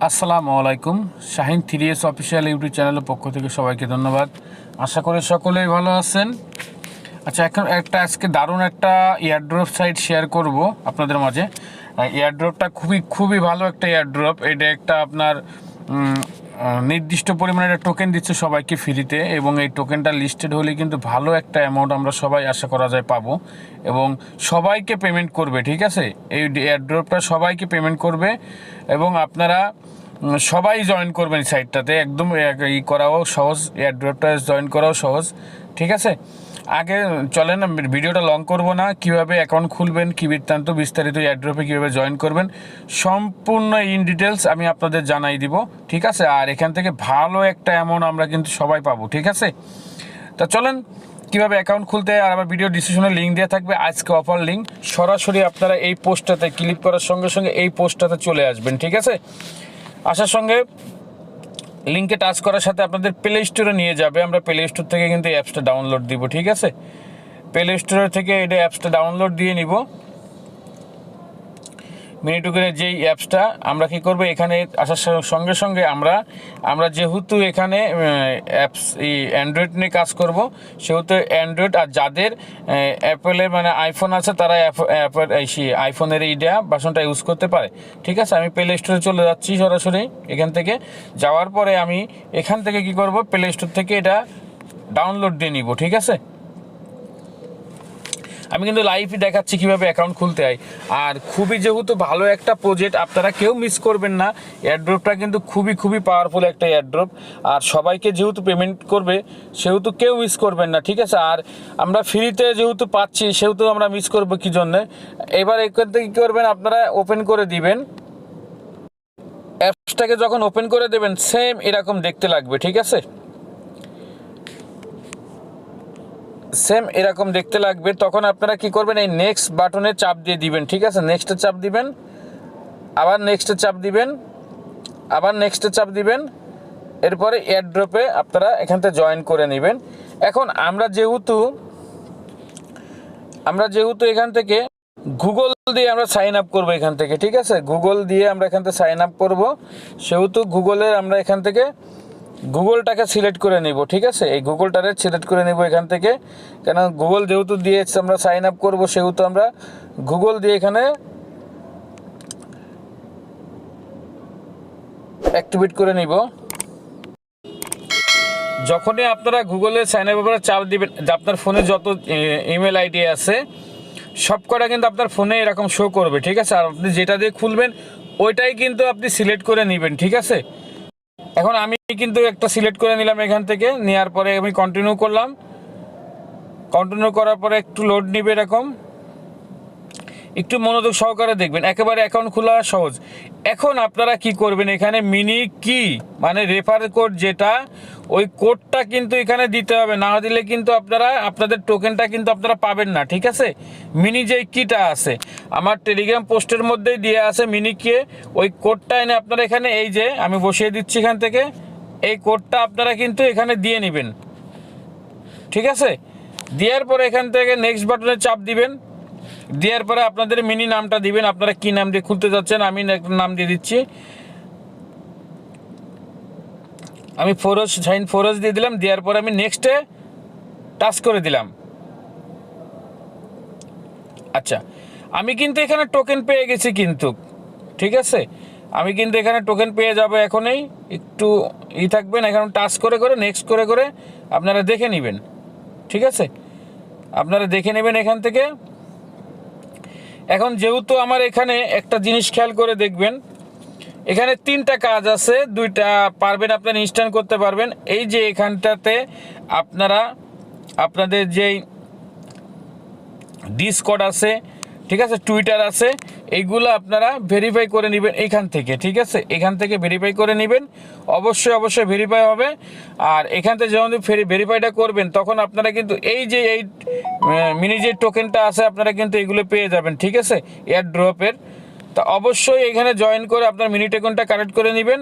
আসসালামু আলাইকুম। Shahin 3S official YouTube চ্যানেলের পক্ষ থেকে সবাইকে ধন্যবাদ। আশা করি সকলেই ভালো আছেন। আচ্ছা, এখন আজকে দারুণ একটা এয়ারড্রপ সাইট শেয়ার করব আপনাদের মাঝে। এয়ারড্রপটা খুবই ভালো একটা এয়ারড্রপ। এটা একটা আপনার নির্দিষ্ট পরিমাণে একটা টোকেন দিচ্ছে সবাইকে ফ্রিতে, এবং এই টোকেনটা লিস্টেড হলে কিন্তু ভালো একটা অ্যামাউন্ট আমরা সবাই আশা করা যায় পাবো, এবং সবাইকে পেমেন্ট করবে। ঠিক আছে, এই এয়ারড্রপটা সবাইকে পেমেন্ট করবে এবং আপনারা সবাই জয়েন করবেন সাইটটাতে। একদম করাও সহজ, এয়ারড্রপটা জয়েন করাও সহজ। ঠিক আছে, আগে চলেন, ভিডিওটা লং করব না। কিভাবে অ্যাকাউন্ট খুলবেন, কী বৃত্তান্ত বিস্তারিত এয়ারড্রপে কীভাবে জয়েন করবেন সম্পূর্ণ ইন ডিটেলস আমি আপনাদের জানাই দিব। ঠিক আছে, আর এখান থেকে ভালো একটা অ্যামাউন্ট আমরা কিন্তু সবাই পাবো। ঠিক আছে, তা চলেন কীভাবে অ্যাকাউন্ট খুলতে হয়। আর আমার ভিডিও ডিসক্রিপশনে লিঙ্ক দেওয়া থাকবে, আজকে অফার লিঙ্ক। সরাসরি আপনারা এই পোস্টটাতে ক্লিক করার সঙ্গে সঙ্গে এই পোস্টটাতে চলে আসবেন। ঠিক আছে, আসার সঙ্গে লিঙ্কে টাচ করার সাথে আপনাদের প্লে স্টোরে নিয়ে যাবে। আমরা প্লে স্টোর থেকে কিন্তু অ্যাপসটা ডাউনলোড দিব। ঠিক আছে, প্লে স্টোর থেকে এটা অ্যাপসটা ডাউনলোড দিয়ে নিব। মিনি টোকেনের যেই অ্যাপসটা আমরা কী করবো, এখানে আসার সঙ্গে সঙ্গে আমরা যেহেতু এখানে অ্যাপস এই অ্যান্ড্রয়েড নিয়ে কাজ করব, সেহেতু অ্যান্ড্রয়েড আর যাদের অ্যাপেলের মানে আইফোন আছে তারা আইফোনের এই ভার্সনটা ইউজ করতে পারে। ঠিক আছে, আমি প্লে স্টোরে চলে যাচ্ছি সরাসরি। এখান থেকে যাওয়ার পরে আমি এখান থেকে কি করব, প্লে স্টোর থেকে এটা ডাউনলোড দিয়ে নিব। ঠিক আছে, আমি কিন্তু লাইভই দেখাচ্ছি কীভাবে অ্যাকাউন্ট খুলতে হয়। আর যেহেতু ভালো একটা প্রজেক্ট, আপনারা কেউ মিস করবেন না। এয়ারড্রপটা কিন্তু খুবই পাওয়ারফুল একটা এয়ারড্রপ, আর সবাইকে যেহেতু পেমেন্ট করবে সেহেতু কেউ মিস করবেন না। ঠিক আছে, আর আমরা ফ্রিতে যেহেতু পাচ্ছি সেহেতু আমরা মিস করবো কী জন্যে। এবার এখান থেকে কী করবেন, আপনারা ওপেন করে দিবেন অ্যাপসটাকে। যখন ওপেন করে দেবেন সেম এরকম দেখতে লাগবে। ঠিক আছে, সেম এরকম দেখতে লাগবে। তখন আপনারা কি করবেন, এই নেক্সট বাটনে চাপ দিয়ে দিবেন। ঠিক আছে, নেক্সটে চাপ দিবেন, আবার নেক্সটে চাপ দিবেন, আবার নেক্সটে চাপ দিবেন। এরপরে এয়ারড্রপে আপনারা এখান থেকে জয়েন করে নেবেন। এখন আমরা যেহেতু এখান থেকে গুগল দিয়ে আমরা সাইন আপ করবো এখান থেকে। ঠিক আছে, গুগল দিয়ে আমরা এখান থেকে সাইন আপ করবো, সেহেতু গুগলের আমরা এখান থেকে গুগলটাকে সিলেক্ট করে নিব। ঠিক আছে, এই গুগলটাকে সিলেক্ট করে নিব এখান থেকে, কেন গুগল যেহেতু দিয়ে আমরা সাইন আপ করবো সেহেতু আমরা গুগল দিয়ে এখানে অ্যাক্টিভেট করে নিব। যখনই আপনারা গুগলের সাইন আপের উপরে চাপ দিবেন, আপনার ফোনে যত ইমেল আইডি আছে সব কটা কিন্তু আপনার ফোনে এরকম শো করবে। ঠিক আছে, আর আপনি যেটা দিয়ে খুলবেন ওইটাই কিন্তু আপনি সিলেক্ট করে নেবেন। ঠিক আছে, এখন আমি কিন্তু একটা সিলেক্ট করে নিলাম এখান থেকে। নেওয়ার পরে আমি কন্টিনিউ করলাম। কন্টিনিউ করার পরে একটু লোড নিবে, এরকম একটু মনোযোগ সহকারে দেখবেন, একেবারে অ্যাকাউন্ট খোলা সহজ। এখন আপনারা কি করবেন, এখানে মিনি কি মানে রেফার কোড যেটা, ওই কোডটা কিন্তু এখানে দিতে হবে। না দিলে কিন্তু আপনাদের টোকেনটা কিন্তু আপনারা পাবেন না। ঠিক আছে, মিনি যেই কিটা আছে আমার টেলিগ্রাম পোস্টের মধ্যেই দিয়ে আছে মিনি কে, ওই কোডটা এনে আপনারা এখানে এই যে আমি বসিয়ে দিচ্ছি এখান থেকে, এই কোডটা আপনারা কিন্তু এখানে দিয়ে নেবেন। ঠিক আছে, দেওয়ার পরে এখান থেকে নেক্সট বাটনে চাপ দিবেন। দেওয়ার পরে আপনাদের মিনি নামটা দিবেন, আপনারা কি নাম দিয়ে খুলতে যাচ্ছেন। আমি একটা নাম দিয়ে দিচ্ছি, আমি শাহিন ফরজ দিয়ে দিলাম। দেওয়ার পরে আমি নেক্সটে টাচ করে দিলাম। আচ্ছা, আমি কিন্তু এখানে টোকেন পেয়ে গেছি কিন্তু। ঠিক আছে, আমি কিন্তু এখানে টোকেন পেয়ে যাবো। এখনই একটু থাকবেন, এখন টাচ করে নেক্সট করে আপনারা দেখে নেবেন। ঠিক আছে, আপনারা দেখে নেবেন এখান থেকে। এখন যেহেতু আমার এখানে একটা জিনিস খেয়াল করে দেখবেন, এখানে 3টা কাজ আছে, 2টা পারবেন আপনারা ইনস্ট্যান্ট করতে পারবেন। এই যে এখানটাতে আপনারা আপনাদের যেই ডিসকর্ড আছে, ঠিক আছে, টুইটার আছে, এইগুলো আপনারা ভেরিফাই করে নেবেন এখান থেকে। ঠিক আছে, এখান থেকে ভেরিফাই করে নেবেন, অবশ্যই ভেরিফাই হবে। আর এখান থেকে যখন ভেরিফাইটা করবেন তখন আপনারা কিন্তু এই মিনি যে টোকেনটা আছে আপনারা কিন্তু এগুলো পেয়ে যাবেন। ঠিক আছে, এয়ার ড্রপের। তা অবশ্যই এখানে জয়েন করে আপনার মিনি টোকেনটা কালেক্ট করে নেবেন।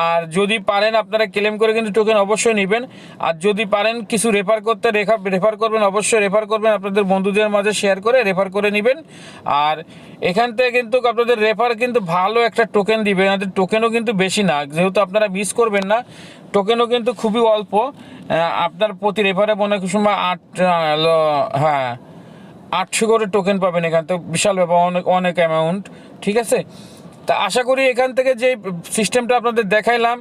আর যদি পারেন আপনারা ক্লেম করে কিন্তু টোকেন অবশ্যই নেবেন। আর যদি পারেন কিছু রেফার করতে রেফার করবেন, অবশ্যই রেফার করবেন, আপনাদের বন্ধুদের মাঝে শেয়ার করে রেফার করে নেবেন। আর এখান থেকে কিন্তু আপনাদের রেফার কিন্তু ভালো একটা টোকেন দিবে, আমাদের টোকেনও কিন্তু বেশি না, যেহেতু আপনারা মিস করবেন না, টোকেনও কিন্তু খুবই অল্প। আপনার প্রতি রেফারে মনে হয় সময় 800 করে টোকেন পাবেন এখান থেকে, বিশাল ব্যাপার, অনেক অনেক অ্যামাউন্ট। ঠিক আছে, তা আশা করি এখান থেকে যে সিস্টেমটা আপনাদের দেখাইলাম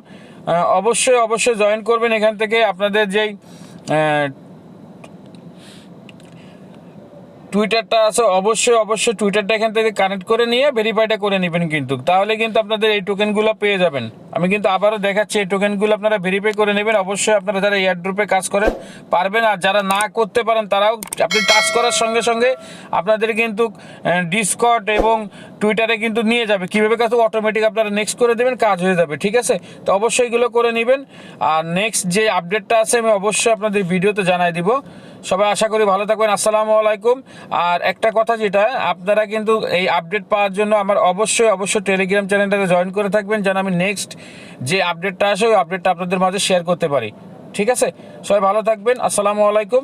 অবশ্যই অবশ্যই জয়েন করবেন। এখান থেকে আপনাদের যেই টুইটারটা আছে অবশ্যই অবশ্যই টুইটারটা এখান থেকে কানেক্ট করে নিয়ে ভেরিফাইটা করে নেবেন কিন্তু, তাহলে কিন্তু আপনাদের এই টোকেনগুলো পেয়ে যাবেন। আমি কিন্তু আবারও দেখাচ্ছি, এই টোকেনগুলো আপনারা ভেরিফাই করে নেবেন। অবশ্যই আপনারা যারা এয়ারড্রপে কাজ করেন পারবেন, আর যারা না করতে পারেন তারাও আপনি কাজ করার সঙ্গে সঙ্গে আপনাদের কিন্তু ডিসকর্ড এবং টুইটারে কিন্তু নিয়ে যাবে, কীভাবে কাজ অটোমেটিক আপনারা নেক্সট করে দেবেন, কাজ হয়ে যাবে। ঠিক আছে, তো অবশ্যই এগুলো করে নেবেন। আর নেক্সট যে আপডেটটা আছে আমি অবশ্যই আপনাদের ভিডিওতে জানাই দিব। সবাই আশা করি ভালো থাকবেন। আসসালামু আলাইকুম। আর একটা কথা, যেটা আপনারা কিন্তু এই আপডেট পাওয়ার জন্য আমার অবশ্যই অবশ্যই টেলিগ্রাম চ্যানেলটাতে জয়েন করে থাকবেন, যেন আমি নেক্সট যে আপডেটটা আসে ওই আপডেটটা আপনাদের মাঝে শেয়ার করতে পারি। ঠিক আছে, সবাই ভালো থাকবেন। আসসালামু আলাইকুম।